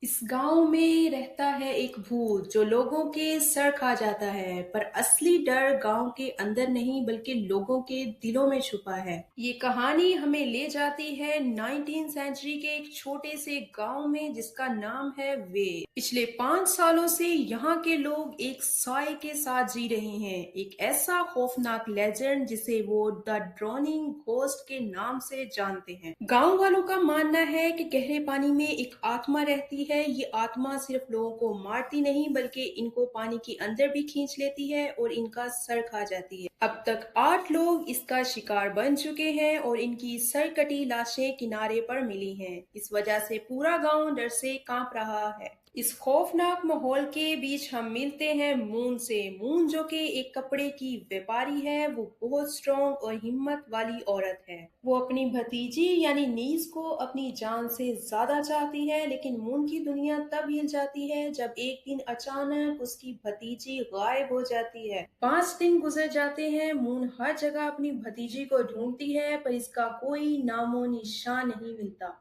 इस गांव में रहता है एक भूत जो लोगों के सर खा जाता है, पर असली डर गांव के अंदर नहीं बल्कि लोगों के दिलों में छुपा है। ये कहानी हमें ले जाती है 19 सेंचुरी के एक छोटे से गांव में जिसका नाम है वे। पिछले 5 सालों से यहाँ के लोग एक साय के साथ जी रहे हैं, एक ऐसा खौफनाक लेजेंड जिसे वो द ड्रोनिंग घोस्ट के नाम से जानते हैं। गांव वालों का मानना है कि गहरे पानी में एक आत्मा रहती है। ये आत्मा सिर्फ लोगों को मारती नहीं बल्कि इनको पानी के अंदर भी खींच लेती है और इनका सर खा जाती है। अब तक 8 लोग इसका शिकार बन चुके हैं और इनकी सर कटी लाशें किनारे पर मिली हैं। इस वजह से पूरा गांव डर से कांप रहा है। इस खौफनाक माहौल के बीच हम मिलते हैं मून से। मून जो कि एक कपड़े की व्यापारी है, वो बहुत स्ट्रॉन्ग और हिम्मत वाली औरत है। वो अपनी भतीजी यानी नीस को अपनी जान से ज्यादा चाहती है, लेकिन मून की दुनिया तब हिल जाती है जब एक दिन अचानक उसकी भतीजी गायब हो जाती है। 5 दिन गुजर जाते हैं। मून हर जगह अपनी भतीजी को ढूंढती है, पर इसका कोई नामो निशान नहीं मिलता।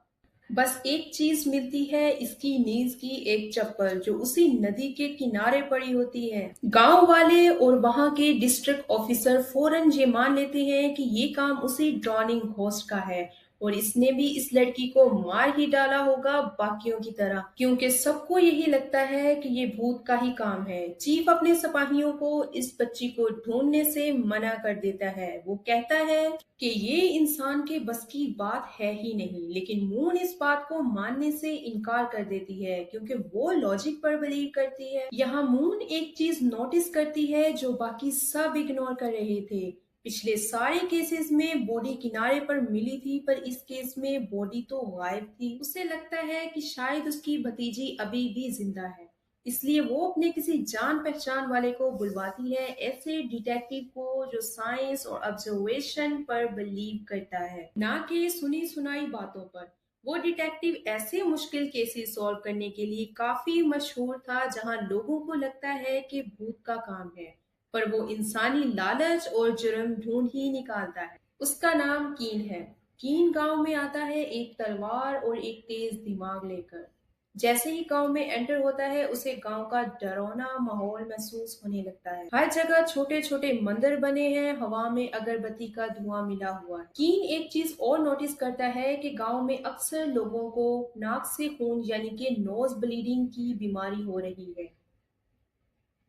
बस एक चीज मिलती है, इसकी नीज की एक चप्पल जो उसी नदी के किनारे पड़ी होती है। गांव वाले और वहां के डिस्ट्रिक्ट ऑफिसर फौरन ये मान लेते हैं कि ये काम उसी ड्रॉनिंग घोस्ट का है और इसने भी इस लड़की को मार ही डाला होगा बाकियों की तरह, क्योंकि सबको यही लगता है कि ये भूत का ही काम है। चीफ अपने सिपाहियों को इस बच्ची को ढूंढने से मना कर देता है। वो कहता है कि ये इंसान के बस की बात है ही नहीं, लेकिन मून इस बात को मानने से इनकार कर देती है क्योंकि वो लॉजिक पर बिलीव करती है। यहाँ मून एक चीज नोटिस करती है जो बाकी सब इग्नोर कर रहे थे। पिछले सारे केसेस में बॉडी किनारे पर मिली थी, पर इस केस में बॉडी तो गायब थी। उसे लगता है कि शायद उसकी भतीजी अभी भी जिंदा है, इसलिए वो अपने किसी जान पहचान वाले को बुलवाती है, ऐसे डिटेक्टिव को जो साइंस और ऑब्जर्वेशन पर बिलीव करता है, ना कि सुनी सुनाई बातों पर। वो डिटेक्टिव ऐसे मुश्किल केसेस सॉल्व करने के लिए काफी मशहूर था जहां लोगों को लगता है कि भूत का काम है, पर वो इंसानी लालच और जुर्म ढूंढ ही निकालता है। उसका नाम कीन है। कीन गांव में आता है एक तलवार और एक तेज दिमाग लेकर। जैसे ही गांव में एंटर होता है, उसे गांव का डरावना माहौल महसूस होने लगता है। हर जगह छोटे छोटे मंदिर बने हैं, हवा में अगरबत्ती का धुआं मिला हुआ है। कीन एक चीज और नोटिस करता है कि गांव में अक्सर लोगों को नाक से खून यानी कि नोज ब्लीडिंग की बीमारी हो रही है।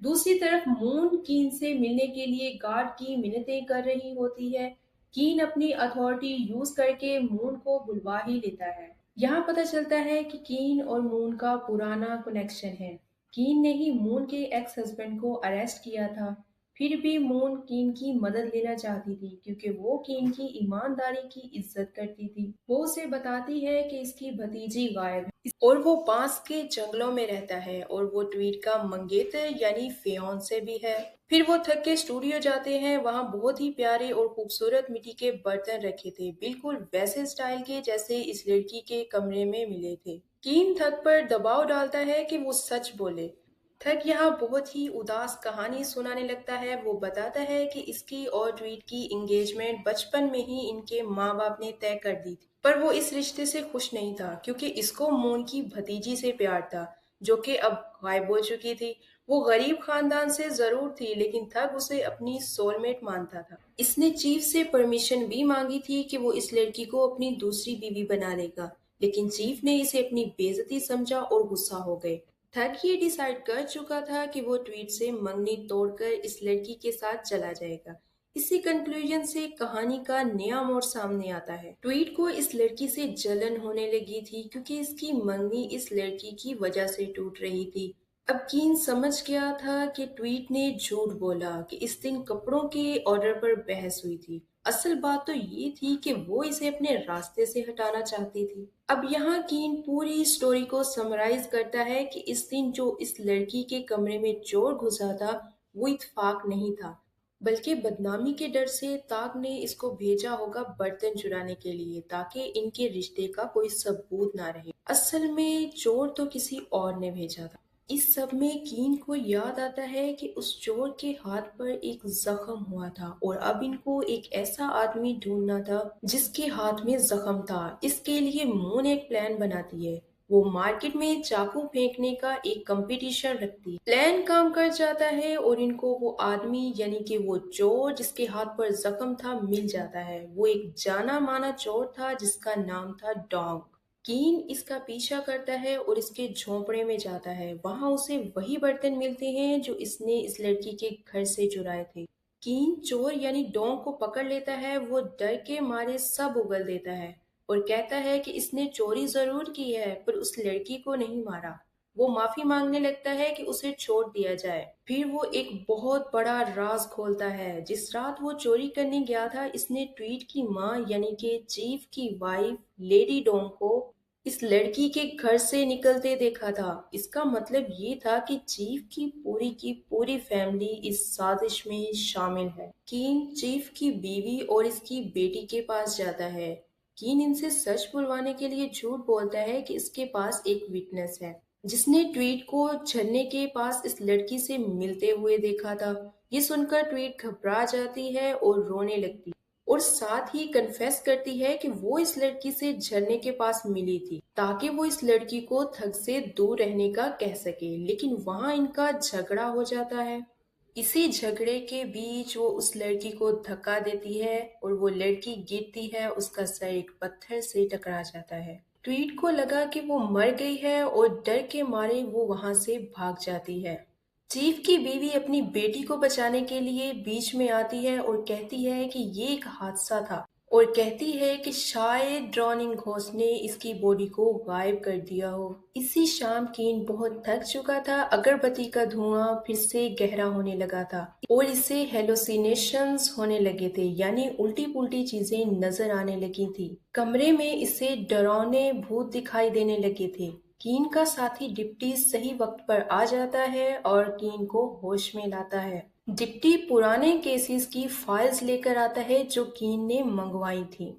दूसरी तरफ मून कीन से मिलने के लिए गार्ड की मिन्नतें कर रही होती है। कीन अपनी अथॉरिटी यूज करके मून को बुलवा ही लेता है। यहाँ पता चलता है कि कीन और मून का पुराना कनेक्शन है। कीन ने ही मून के एक्स हस्बैंड को अरेस्ट किया था। फिर भी मून कीन की मदद लेना चाहती थी क्योंकि वो कीन की ईमानदारी की इज्जत करती थी। वो उसे बताती है कि इसकी भतीजी गायब है और वो पास के जंगलों में रहता है और वो ट्वीट का मंगेतर यानी फियांसे भी है। फिर वो थक के स्टूडियो जाते हैं। वहाँ बहुत ही प्यारे और खूबसूरत मिट्टी के बर्तन रखे थे, बिल्कुल वैसे स्टाइल के जैसे इस लड़की के कमरे में मिले थे। कीन थक पर दबाव डालता है कि वो सच बोले। थक यहाँ बहुत ही उदास कहानी सुनाने लगता है। वो बताता है कि इसकी और ट्वीट की एंगेजमेंट बचपन में ही इनके माँ बाप ने तय कर दी थी, पर वो इस रिश्ते से खुश नहीं था क्योंकि इसको मून की भतीजी से प्यार था जो कि अब गायब हो चुकी थी। वो गरीब खानदान से जरूर थी, लेकिन थक उसे अपनी सोलमेट मानता था। इसने चीफ से परमिशन भी मांगी थी कि वो इस लड़की को अपनी दूसरी बीवी बना लेगा, लेकिन चीफ ने इसे अपनी बेइज्जती समझा और गुस्सा हो गए। थक ये डिसाइड कर चुका था कि वो ट्वीट से मंगनी तोड़कर इस लड़की के साथ चला जाएगा। इसी कंक्लूजन से कहानी का नया मोड़ सामने आता है। ट्वीट को इस लड़की से जलन होने लगी थी क्योंकि इसकी मंगनी इस लड़की की वजह से टूट रही थी। अब कीन समझ गया था कि ट्वीट ने झूठ बोला कि इस दिन कपड़ों के ऑर्डर पर बहस हुई थी। असल बात तो ये थी कि वो इसे अपने रास्ते से हटाना चाहती थी। अब यहाँ कीन पूरी स्टोरी को समराइज करता है कि इस दिन जो इस लड़की के कमरे में चोर घुसा था वो इत्तेफाक नहीं था, बल्कि बदनामी के डर से ताक ने इसको भेजा होगा बर्तन चुराने के लिए ताकि इनके रिश्ते का कोई सबूत ना रहे। असल में चोर तो किसी और ने भेजा था। इस सब में कीन को याद आता है कि उस चोर के हाथ पर एक जख्म हुआ था और अब इनको एक ऐसा आदमी ढूंढना था जिसके हाथ में जख्म था। इसके लिए मून एक प्लान बनाती है। वो मार्केट में चाकू फेंकने का एक कंपटीशन रखती है। प्लान काम कर जाता है और इनको वो आदमी यानी कि वो चोर जिसके हाथ पर जख्म था मिल जाता है। वो एक जाना माना चोर था जिसका नाम था डोंग। कीन इसका पीछा करता है और इसके झोंपड़े में जाता है। वहां उसे वही बर्तन मिलते हैं जो इसने इस लड़की के घर से चुराए थे। कीन चोर यानी डोंग को पकड़ लेता है। वो डर के मारे सब उगल देता है और कहता है कि इसने चोरी जरूर की है पर उस लड़की को नहीं मारा। वो माफी मांगने लगता है कि उसे छोड़ दिया जाए। फिर वो एक बहुत बड़ा राज खोलता है। जिस रात वो चोरी करने गया था इसने ट्वीट की माँ यानी कि चीफ की वाइफ लेडी डोंग को इस लड़की के घर से निकलते देखा था। इसका मतलब ये था कि चीफ की पूरी फैमिली इस साजिश में शामिल है। कीन चीफ की बीवी और इसकी बेटी के पास जाता है। कीन इनसे सच बुलवाने के लिए झूठ बोलता है कि इसके पास एक विटनेस है जिसने ट्वीट को झरने के पास इस लड़की से मिलते हुए देखा था। ये सुनकर ट्वीट घबरा जाती है और रोने लगती है और साथ ही कन्फेस करती है कि वो इस लड़की से झरने के पास मिली थी ताकि वो इस लड़की को थग से दूर रहने का कह सके। लेकिन वहां इनका झगड़ा हो जाता है। इसी झगड़े के बीच वो उस लड़की को धक्का देती है और वो लड़की गिरती है। उसका सर एक पत्थर से टकरा जाता है। ट्वीट को लगा कि वो मर गई है और डर के मारे वो वहां से भाग जाती है। चीफ की बीवी अपनी बेटी को बचाने के लिए बीच में आती है और कहती है कि ये एक हादसा था और कहती है कि शायद ड्रॉनिंग घोस्ट ने इसकी बॉडी को गायब कर दिया हो। इसी शाम कीन बहुत थक चुका था। अगरबत्ती का धुआं फिर से गहरा होने लगा था और इसे हेलोसिनेशंस होने लगे थे यानी उल्टी पुल्टी चीजें नजर आने लगी थी। कमरे में इसे डरावने भूत दिखाई देने लगे थे। कीन का साथी डिप्टी सही वक्त पर आ जाता है और कीन को होश में लाता है। डिप्टी पुराने केसेस की फाइल्स लेकर आता है जो कीन ने मंगवाई थी।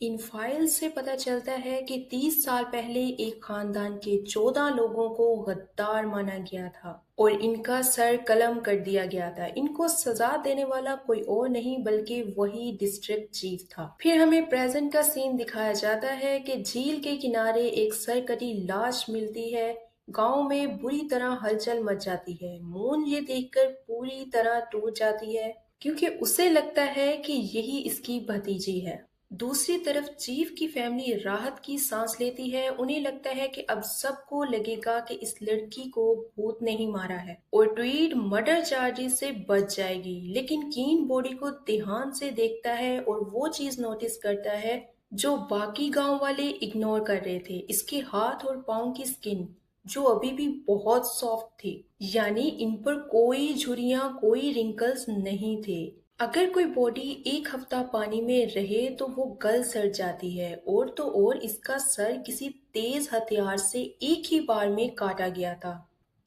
इन फाइल्स से पता चलता है कि 30 साल पहले एक खानदान के 14 लोगों को गद्दार माना गया था और इनका सर कलम कर दिया गया था। इनको सजा देने वाला कोई और नहीं बल्कि वही डिस्ट्रिक्ट चीफ था। फिर हमें प्रेजेंट का सीन दिखाया जाता है कि झील के किनारे एक सरकटी लाश मिलती है। गांव में बुरी तरह हलचल मच जाती है। मून ये देखकर पूरी तरह टूट जाती है क्योंकि उसे लगता है कि यही इसकी भतीजी है। दूसरी तरफ चीफ की फैमिली राहत की सांस लेती है। उन्हें लगता है कि अब सबको लगेगा कि इस लड़की को भूत नहीं मारा है और ट्वीड मर्डर चार्जेस से बच जाएगी। लेकिन कीन बॉडी को ध्यान से देखता है और वो चीज नोटिस करता है जो बाकी गांव वाले इग्नोर कर रहे थे। इसके हाथ और पाँव की स्किन जो अभी भी बहुत सॉफ्ट थी यानी इन पर कोई झुर्रियां कोई रिंकल्स नहीं थे। अगर कोई बॉडी एक हफ्ता पानी में रहे तो वो गल सड़ जाती है और तो और इसका सर किसी तेज हथियार से एक ही बार में काटा गया था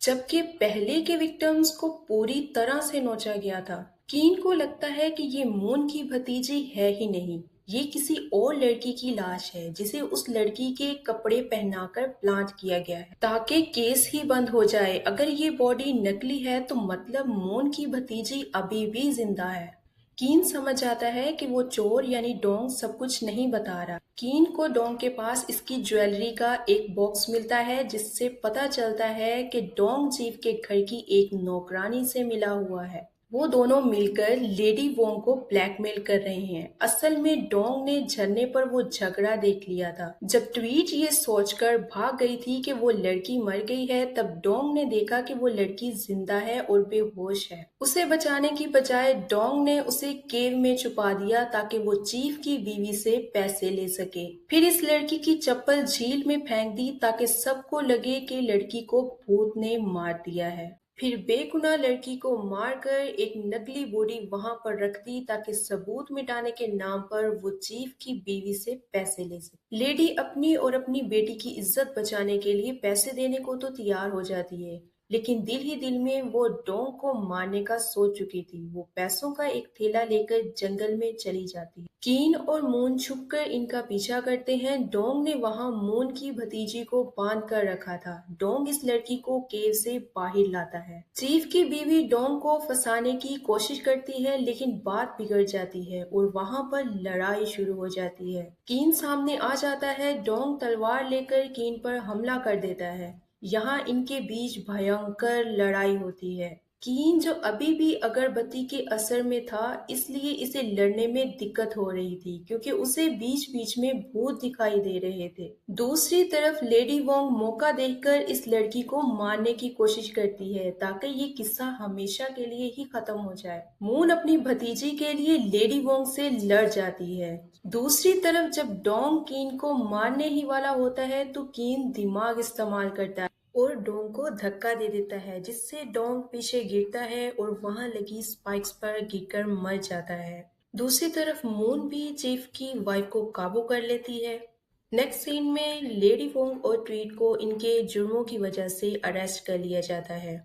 जबकि पहले के विक्टिम्स को पूरी तरह से नोचा गया था। कीन को लगता है कि ये मून की भतीजी है ही नहीं, ये किसी और लड़की की लाश है जिसे उस लड़की के कपड़े पहनाकर प्लांट किया गया है ताकि केस ही बंद हो जाए। अगर ये बॉडी नकली है तो मतलब मून की भतीजी अभी भी जिंदा है। कीन समझ आता है कि वो चोर यानी डोंग सब कुछ नहीं बता रहा। कीन को डोंग के पास इसकी ज्वेलरी का एक बॉक्स मिलता है जिससे पता चलता है कि डोंग चीफ के घर की एक नौकरानी से मिला हुआ है। वो दोनों मिलकर लेडी वोंग को ब्लैकमेल कर रहे हैं। असल में डोंग ने झरने पर वो झगड़ा देख लिया था। जब ट्वीट ये सोचकर भाग गई थी कि वो लड़की मर गई है तब डोंग ने देखा कि वो लड़की जिंदा है और बेहोश है। उसे बचाने की बजाय डोंग ने उसे केव में छुपा दिया ताकि वो चीफ की बीवी से पैसे ले सके। फिर इस लड़की की चप्पल झील में फेंक दी ताकि सबको लगे कि लड़की को भूत ने मार दिया है। फिर बेगुनाह लड़की को मारकर एक नकली बॉडी वहां पर रख दी ताकि सबूत मिटाने के नाम पर वो चीफ की बीवी से पैसे ले सके। लेडी अपनी और अपनी बेटी की इज्जत बचाने के लिए पैसे देने को तो तैयार हो जाती है लेकिन दिल ही दिल में वो डोंग को मारने का सोच चुकी थी। वो पैसों का एक थैला लेकर जंगल में चली जाती है। कीन और मून छुपकर इनका पीछा करते हैं। डोंग ने वहां मून की भतीजी को बांध कर रखा था। डोंग इस लड़की को केव से बाहर लाता है। चीफ की बीवी डोंग को फंसाने की कोशिश करती है, लेकिन बात बिगड़ जाती है और वहां पर लड़ाई शुरू हो जाती है। कीन सामने आ जाता है। डोंग तलवार लेकर कीन पर हमला कर देता है। यहाँ इनके बीच भयंकर लड़ाई होती है। कीन जो अभी भी अगरबत्ती के असर में था, इसलिए इसे लड़ने में दिक्कत हो रही थी, क्योंकि उसे बीच बीच में भूत दिखाई दे रहे थे। दूसरी तरफ लेडी वोंग मौका देखकर इस लड़की को मारने की कोशिश करती है, ताकि ये किस्सा हमेशा के लिए ही खत्म हो जाए। मून अपनी भतीजी के लिए लेडी वोंग से लड़ जाती है। दूसरी तरफ जब डोंग कीन को मारने ही वाला होता है, तो कीन दिमाग इस्तेमाल करता है और डोंग को धक्का दे देता है, जिससे डोंग पीछे गिरता है और वहां लगी स्पाइक्स पर गिरकर मर जाता है। दूसरी तरफ मून भी चीफ की वाइफ को काबू कर लेती है। नेक्स्ट सीन में लेडी वोंग और ट्रीट को इनके जुर्मों की वजह से अरेस्ट कर लिया जाता है।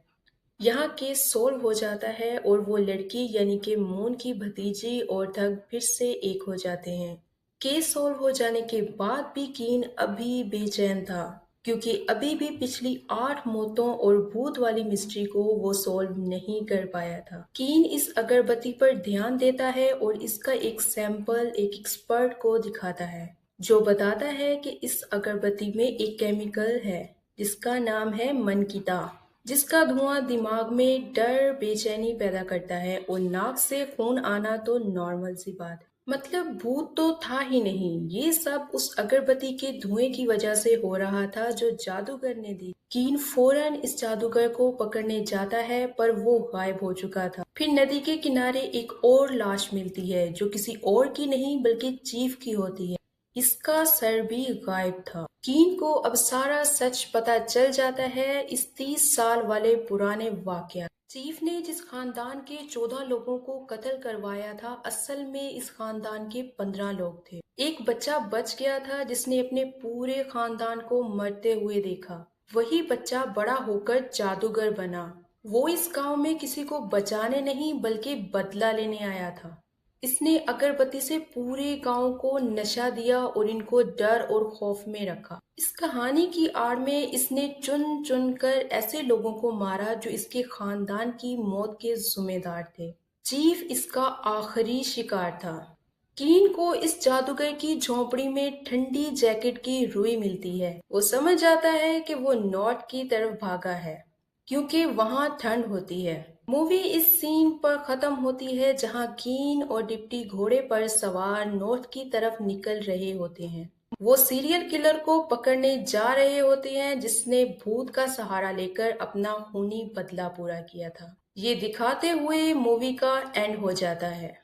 यहाँ केस सोल्व हो जाता है और वो लड़की यानी कि मून की भतीजी और थग फिर से एक हो जाते हैं। केस सोल्व हो जाने के बाद भी कीन अभी बेचैन था, क्योंकि अभी भी पिछली 8 मौतों और भूत वाली मिस्ट्री को वो सोल्व नहीं कर पाया था। कीन इस अगरबत्ती पर ध्यान देता है और इसका एक सैंपल एक एक्सपर्ट को दिखाता है, जो बताता है कि इस अगरबत्ती में एक केमिकल है जिसका नाम है मनकीता, जिसका धुआं दिमाग में डर बेचैनी पैदा करता है और नाक से खून आना तो नॉर्मल सी बात है। मतलब भूत तो था ही नहीं, ये सब उस अगरबत्ती के धुएं की वजह से हो रहा था जो जादूगर ने दी। कीन फौरन इस जादूगर को पकड़ने जाता है, पर वो गायब हो चुका था। फिर नदी के किनारे एक और लाश मिलती है, जो किसी और की नहीं बल्कि चीफ की होती है। इसका सर भी गायब था। कीन को अब सारा सच पता चल जाता है, इस 30 साल वाले पुराने वाकया। चीफ ने जिस खानदान के 14 लोगों को कत्ल करवाया था, असल में इस खानदान के 15 लोग थे। एक बच्चा बच गया था जिसने अपने पूरे खानदान को मरते हुए देखा। वही बच्चा बड़ा होकर जादूगर बना। वो इस गांव में किसी को बचाने नहीं बल्कि बदला लेने आया था। इसने अगरबत्ती से पूरे गांव को नशा दिया और इनको डर और खौफ में रखा। इस कहानी की आड़ में इसने चुन चुन कर ऐसे लोगों को मारा जो इसके खानदान की मौत के जिम्मेदार थे। चीफ इसका आखिरी शिकार था। कीन को इस जादूगर की झोंपड़ी में ठंडी जैकेट की रुई मिलती है। वो समझ जाता है कि वो नॉर्थ की तरफ भागा है, क्योंकि वहां ठंड होती है। मूवी इस सीन पर खत्म होती है जहां कीन और डिप्टी घोड़े पर सवार नॉर्थ की तरफ निकल रहे होते हैं। वो सीरियल किलर को पकड़ने जा रहे होते हैं, जिसने भूत का सहारा लेकर अपना खूनी बदला पूरा किया था। ये दिखाते हुए मूवी का एंड हो जाता है।